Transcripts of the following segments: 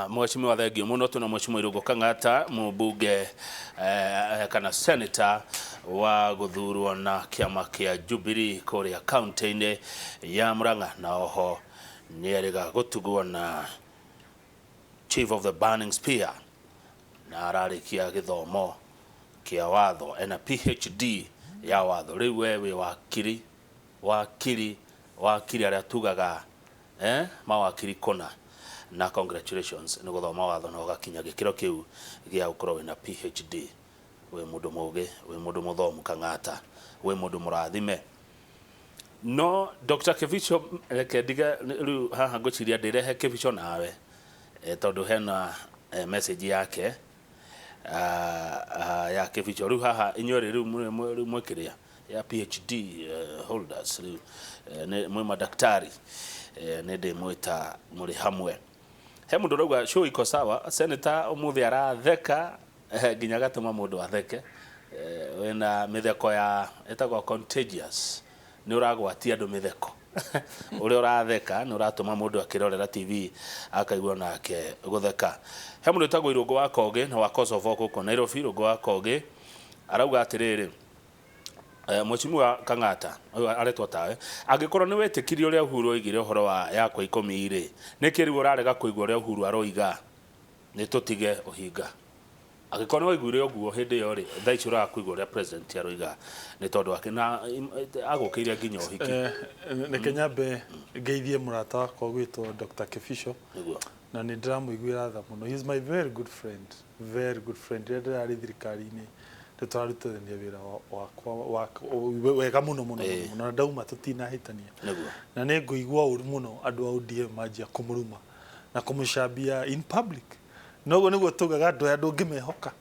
Mheshimiwa thengio muno tuna Mheshimiwa Irungu Kang'ata mbunge kana senator wa guthurwo na kiama kia Jubilee kuria county-ini ya Murang'a na oho nierega gutugwo na Chief of the Burning Spear na ararikia githomo kia watho ena PhD ya watho riu wewe wakiri aria tugaga mawakiri kona na congratulations ni guthoma watho na ugakinya gikiro kiu gia ukorwo na PhD we mundu muge we mundu muthomu Kang'ata we mundu murathime no Dr. Kevicho reke diga riu haha nguciria ndirehe Kevicho nawe tondu hena message yake ya Kevicho riu haha inyori riu mwekiria ya PhD holders riu mwe madaktari nende mwita muri hamwe he mundu rauga show iko sawa senator umuthi aratheka ginya gatuma mundu atheke wena mitheko ya etagwo contagious ni uragwatia andu mitheko uri uratheka ni uratuma mundu akirorera TV akaigwa nake gutheka he mundu etagwo Irungu wa Kogi na wa Kosovo guko Nairobi Irungu wa Kogi arauga atiriri Mheshimiwa Kang'ata aretwa tawe angikorwo ni wetikirio ria Uhuru oigire uhoro wa yakwa 10 iri nikiri urarega kuigwa ria Uhuru aroiga ni tutige uhinga angikorwo ni waiguire uguo hindi yo ri thaici urakuigwa ria president aroiga ni tondu wake na agukiire nginya uhiki ni Kenyambe ngeithie murata wakwa gwitwo Dr. Kevicho na ni ndiramuiguira tha muno he is my very good friend riri thirikari-ini twarutithania wira wakwa wega muno na ndauma tutinahitania na ni nguigua uru muno andu a ODM manjia kumuruma na kumucambia in public nogo niguo tugaga andu ngimehoka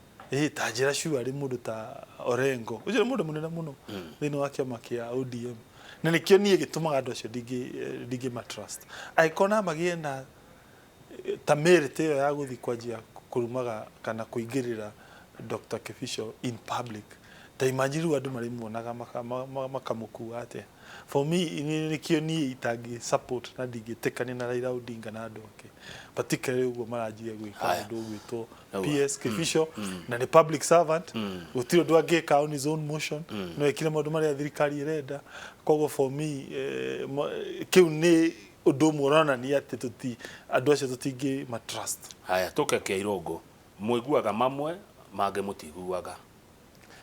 ta njira ciu ari mundu ta Orengo ucio mundu munene muno thini wa kiama kia ODM na nikio nie gitumaga andu acio dingi matrust aikona magie na tamerite yo ya guthi kwanjia kurumaga kana kuingirira Dr. Kevicho in public ta imajiru andu mari muonaga makamukua ate for me nikio nie itangi support na dingitekani na Raila Odinga na andu ake particularly ugo marajia gwika andu gwito PS Kevicho na ni public servant utiro ndu angika on his own motion no ekire maundu mari thirikari irenda kogo for me kiu ni undu murona ni ati tuti andu acio tutingi matrust haya tuke kia Irungu muiguaga mamwe mage mutiguaga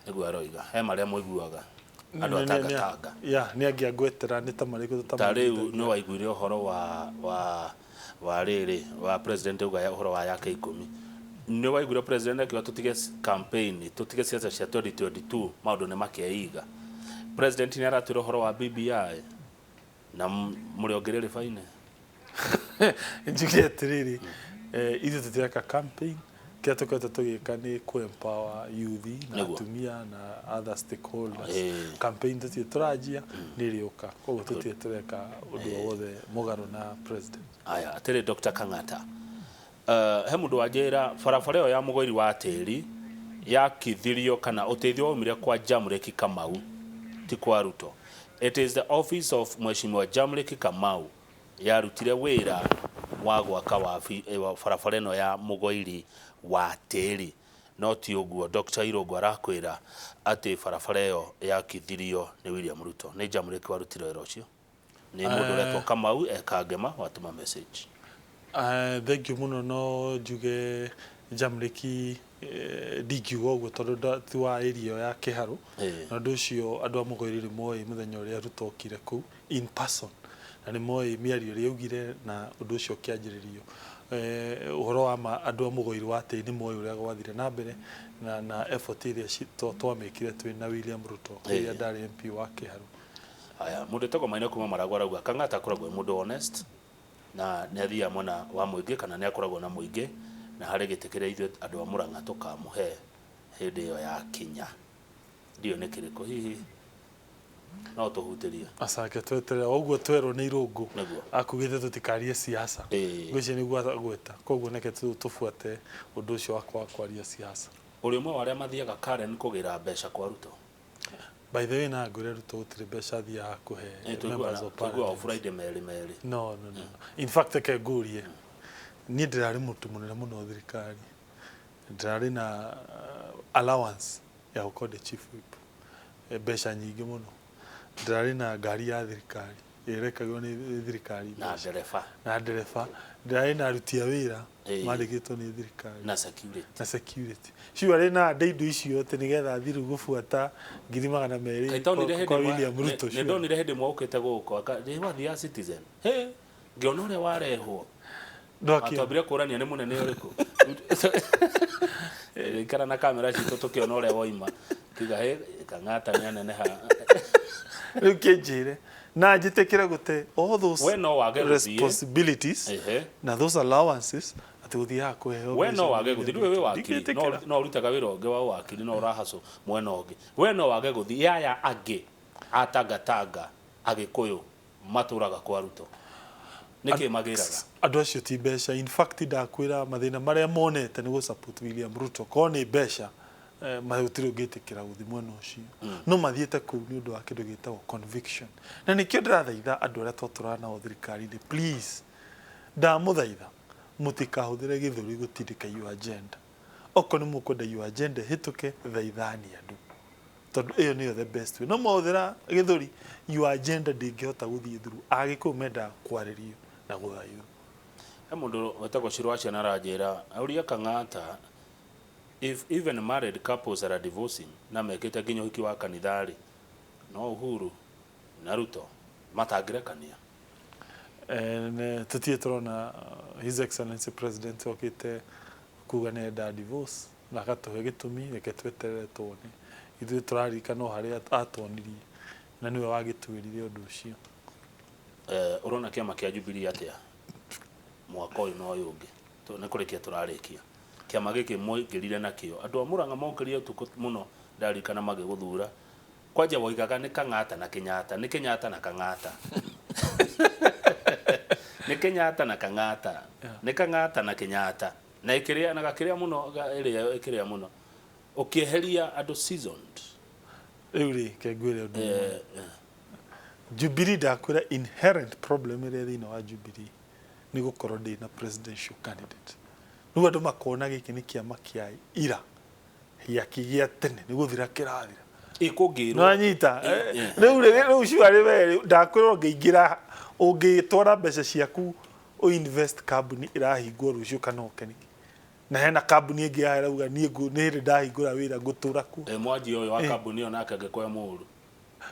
niguo aroiga he maria muiguaga andu atanga ni angiangwetera ni ta mariko tutamari riu no waiguire uhoro wa riri wa president uga uhoro wa yake 10 ni waiguire president akiwa tutige campaign tutige siasa cia 2022 maundu ni makeiga president ni aratwira uhoro wa BBI na muri ongerere faine njukia tiriri ithu tutireka campaign kia tukote tugika ni ku empower youth na atumia na other stakeholders campaign tuti turajia nirioka koguo tuti tureka undu wothe mugaru na president aya atire Dr. Kang'ata he mundu wajira farafara yo ya mugoiri wa tiri ya kithirio kana uteithio umire kwa Jamreki Kamau ti kwa Ruto it is the office of Mheshimiwa Jamreki Kamau yarutire wira wa gwaka wa farafara no ya mugoiri wa tiri no ti uguo Dr. Irungu arakwira ati farafara yo ya kithirio ni William Ruto ni Jamreki warutire wira ucio ni mundu retwo Kamau ekangema watuma message thank you muno no njuge Jamreki digiugo uguo tondu ti wa area ya Kiharu na ndu ucio andu a mugoiri moi muthenya uria Ruto okire ku in person na ni moi miario ria ugire na undu ucio kianjiririo uhoro wa andu a mugoiri wa tiri ni moi uria gwathire na mbere na effort iria twamekire twi na William Ruto iria ndari MP wa Kiharu aya mundu toko maina kuma Maragwa rauga Kang'ata akoragwo mundu honest na ni athia mwana wa muingi kana ni akoragwo na muingi na hari gitikire ithu andu a Murang'a tukamuhe hindi yo ya kinya ndio ni kiriko hihi no tuhutiria asake twetere oguo twero ni Irungu akugite tutikarie siasa gwici niguo agweta koguo neke tufuate undu ucio wakwa kwaria siasa uri umwe waria mathiaga Karen kugira mbeca kwa Ruto by the way na ngure Ruto utire mbeca thia kuhe members of parliament Friday meri no in fact ke ngurie niĩ ndĩrarĩ mũndũ mũnene mũno thirikari, ndĩrarĩ na allowance ya gũkorwo ndĩ chief whip, mbeca nyingĩ mũno, ndĩrarĩ na ngari ya thirikari ĩrekagwo nĩ thirikari na ndereba, ndĩrarĩ na aruti a wĩra mandĩkĩtwo nĩ thirikari na security cio arĩ na indo icio atĩ nĩgetha thiĩ rĩu gũbuata 200,000 kwa William Ruto. Nĩ ndonire hĩndĩ mwaũkĩte gũkũ ndĩ wathi ya Citizen ngĩona ũrĩa warehwo atwambire kũrania nĩ mũnene ũrĩkũ ikara na kamera citũ tũkĩona ũrĩa woima kiuga Kang'ata nĩ aneneha rĩu kĩnjĩre na njĩtĩkĩre gũte all those responsibilities na those allowances atĩ gũthiaga kũheo. We no wage gũthiĩ rĩu wĩ wakiri no ũrutaga wĩra ũngĩ wa wakiri no ũrahaco mwena ũngĩ. We no wage gũthiĩ yaya angĩ atangatanga Agĩkũyũ matũraga kwa Ruto nĩkĩ magĩraga andũ acio ti mbeca. In fact ndakwĩra mathĩna marĩa monete nĩ gũsupport William Ruto korwo nĩ mbeca magũtirĩ ũngĩtĩkĩra gũthiĩ mwena ũcio no mathiĩte kũu nĩ ũndũ wa kĩndũ gĩtagwo conviction. Na nĩkĩo ndĩrathaitha andũ arĩa twatũraga nao thirikari-inĩ, please ndamũthaitha mũtikahũthĩre gĩthũri gũtindĩka your agenda. Okorwo nĩ mũkwenda your agenda hĩtũke, thaithani andũ, tondũ ĩyo nĩyo the best way. No mahũthĩra gĩthũri your agenda ndĩngĩhota gũthiĩ through. Agĩkũyũ mendaga kwarĩrio na gũthaithwo. He mũndũ wetagwo Shirũ Aciana aranjĩra auria Kang'ata, if even married couples are divorcing na mekĩte nginya ũhiki wa kanitha-rĩ, no Uhuru na Ruto matangĩrekania. Tũtirĩ tũrona His Excellency President okĩte kuga nĩ enda divorce na agatũhe gĩtũmi, reke tweterere tuone. Ithuĩ tũraririkana harĩa atwonirie na nĩwe wagĩtwĩrire ũndũ ũcio. Ũrona kĩama kĩa Jubilee atĩa mwaka ũyũ na ũyũ ũngĩ nĩ kũrĩkia tũrarĩkia kĩama gĩkĩ moingĩrire nakĩo andũ a Mũrang'a mokĩrire ũtukũ mũno ndarikana magĩgũthura kwanja woigaga nĩ Kang'ata na Kenyatta nĩ Kenyatta na Kang'ata nĩ Kenyatta na Kang'ata nĩ Kang'ata na Kenyatta na ĩkĩrĩa na gakĩrĩa mũno ĩrĩa ĩkĩrĩa mũno ũkĩeheria andũ seasoned. Rĩu rĩ kengwĩre ũndũ Jubilee ndakwĩra inherent problem ĩrĩa thĩinĩ wa Jubilee nĩ gũkorwo ndĩ na presidential candidate. Rĩu andũ makona gĩkĩ nĩ kĩama kĩa ira gĩa tene nĩ gũthira kĩrathira ĩkũngĩrwo no anyita rĩu cio arĩ we ndakwĩra ũngĩingĩra ũngĩtwara mbeca ciaku ũinvest kambuni ĩrahingwo rũciũ kana ũkeniki na hena kambuni ĩngĩ yarauga niĩ nĩ ndahingũra wĩra ngũtũra ku mwanji ũyũ wa kambuni ĩyo nake angĩkoya mũũru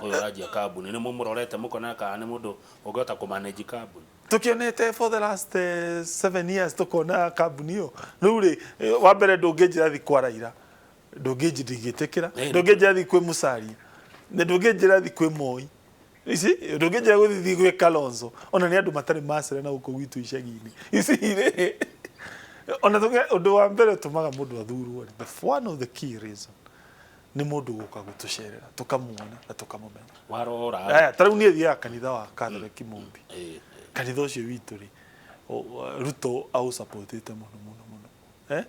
ũyũ ũranjia kambuni nĩ mũmũrorete mũkona kana nĩ mũndũ ũngĩhota kũmanage kambuni. Tukionete for the last 7 years tukona kambuni ĩyo rĩu rĩ wa mbere ndũngĩnjĩra thiĩ kwa Raila, ndũngĩnjĩtĩkĩra, ndũngĩnjĩra thiĩ kwĩ Musalia, ndũngĩnjĩra thiĩ kwĩ Moi, ndũngĩnjĩra gũthiĩ gwĩ Kalonzo, ona nĩ andũ matarĩ macera na gũkũ gwitũ icagi-inĩ. Ona ũndũ wa mbere ũtũmaga mũndũ athurwo, the one of the key reason nĩ mũndũ gũka gũtũcerera tũkamuona na tũkamũmenya. Warora tarĩu niĩ thiaga kanitha wa Catholic Mumbi, kanitha ũcio witũ rĩ Ruto ausupportĩte mũno mũno mũno.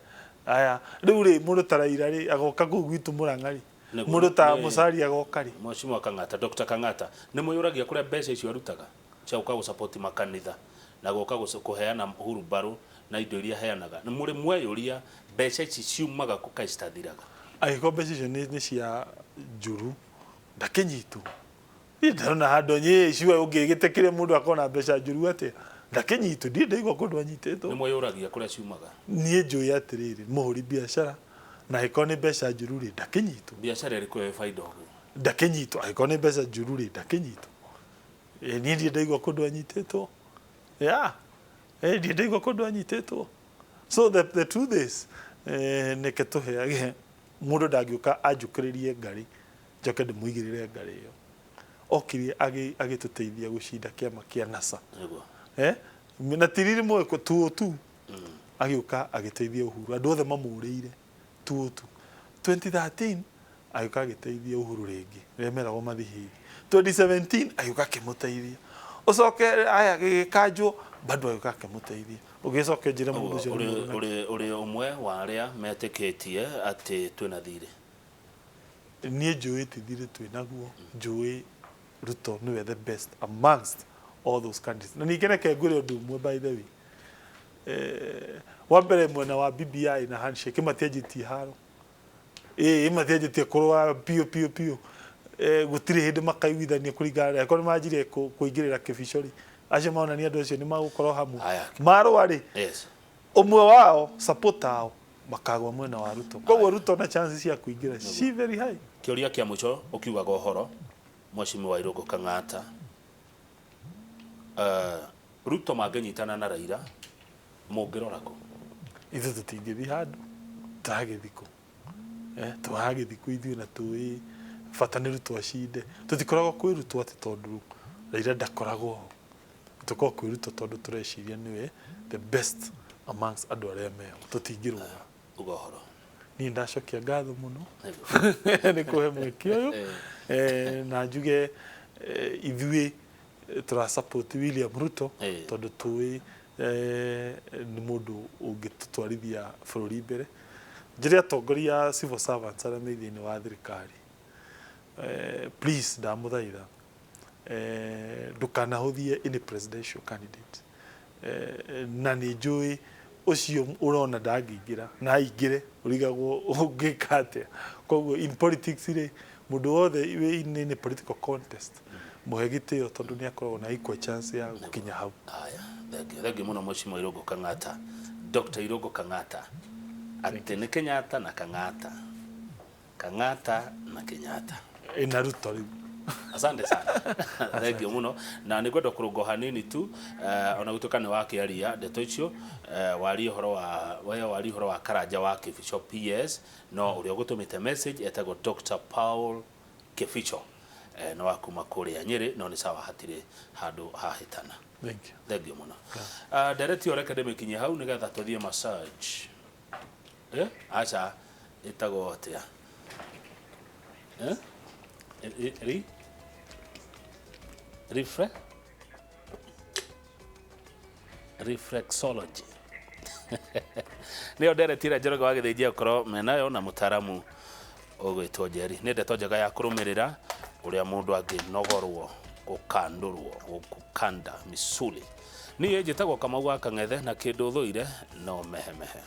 Aya rĩu rĩ mũndũ ta Raila rĩ agoka kũu gwitũ Mũrang'a rĩ mũndũ ta Musalia agoka rĩ Mheshimiwa Kang'ata, Dr. Kang'ata nĩ mũyũragia kũrĩa mbeca icio arutaga cia gũka gũsupport makanitha na gũka kũheana Uhuru Mbaru na indo iria heanaga nĩ mũrĩ mweyũria mbeca ici ciumaga kũka citathiraga. Agĩkorwo mbeca icio nĩ cia njuru ndakĩnyitwo. Ndona handũ nyĩ ciwa ũngĩgĩtĩkĩre mũndũ akona mbeca njuru atĩa ndakĩnyitwo ndiĩ ndaigua kũndũ anyitĩtwo. Nĩ mweyũragia kũrĩa ciumaga. Niĩ njũĩ atĩrĩrĩ mũhũri biacara na agĩkorwo nĩ mbeca njuru rĩ ndakĩnyitwo. Biacara ĩrĩkũ ĩyo baida ũguo ndakĩnyitwo agĩkorwo nĩ mbeca njuru rĩ ndakĩnyitwo. Niĩ ndiĩ ndaigua kũndũ anyitĩtwo. Ndiĩ ndaigua kũndũ anyitĩtwo. So the truth is nĩke tũheage mũndũ ndangĩũka anjũkĩrĩrie ngari njoke ndĩmũigĩrĩre ngari ĩyo. Okire agĩtũteithia gũcinda kĩama kĩa NASA. Na tiriri mwe 202 agĩũka agĩteithia Uhuru andũ othe mamũrĩire 202. 2013 agĩũka agĩteithia Uhuru rĩngĩ remeragwo mathihi. 2017 agĩũka akĩmũteithia ũcoke aya gĩkanjwo bado agĩũka akĩmũteithia ũgĩcoke njĩra mũndũ ũcio ũrĩ ũmwe wa arĩa metĩkĩtie atĩ twĩna thirĩ. Niĩ njũĩ ti thirĩ twĩnaguo njũĩ Ruto nĩwe the best amongst all those candidates. Na ningĩ reke ngwĩre ũndũ ũmwe by the way wa mbere mwena wa BBI na handshake matianjitie haro matianjitie kurwa pio gutire hindi makaiguithania kuringana ko majire kuingirira Kibishori acio maonania andu acio ni magukorwo hamwe marwa ri umwe wao supporter ao makagwa mwena wa Ruto koguo Ruto na chances ya kuingira si very high. Kiuria kia mucho ukiuga gohoro Mheshimiwa Irungu Kang'ata Ruto mangenyitana na Raila mungirora ko ithu tutingithi handu tagithiko twagithiko ithu na tui bata nä Ruto acinde tutikoragwo kwä Ruto ati tondu Raila ndakoragwo tukoragwo kwä Ruto tondu tureciria niwe the best amongst andu aria meho tutingirwo ugohoro ni ndacokia ngatho muno ni kuhe mwekio uyu na njuge ithui tura support William Ruto tondu tui ni mundu ungitutwarithia bururi mbere njire atongoria civil servants aria me thiini wa thirikari please ndamuthaitha ndukanahuthie any presidential candidate na ni njui ucio urona ndangĩingĩra na aingĩre urigagwo ũngĩka atĩa koguo in politics ri mundu wothe wĩ political contest muhe gĩtĩo tondu ni akoragwo na equal chance ya gukinya hau. Aya thengio muno Mheshimiwa Irungu Kang'ata Dr. Irungu Kang'ata ati ni Kenyatta na Kang'ata na Kenyatta na Ruto riu. Asante sana thengio muno na ni gwenda kurungo hanini tu ona gutuka ni wakiaria ndeto icio wari horo wa Karanja wa Kibisho PS no uri gutumite message etagwo Dr. Paul Kibisho no akuma kuria Nyeri no ni sawa hatire handu hahitana. Thank you muno direct your academic kinya hau ni gatha tuthie massage acha etagwo atia reflexology nio nderetire Njoroge wa Githĩnji ukorwo menayo na mutaramu ugwitwo Njeri ni ndeto njega ya kurumirira uria mundu anginogorwo gukanda misuli ni njitagwo Kamau wa Kang'ethe na kindu thuire no mehemehe.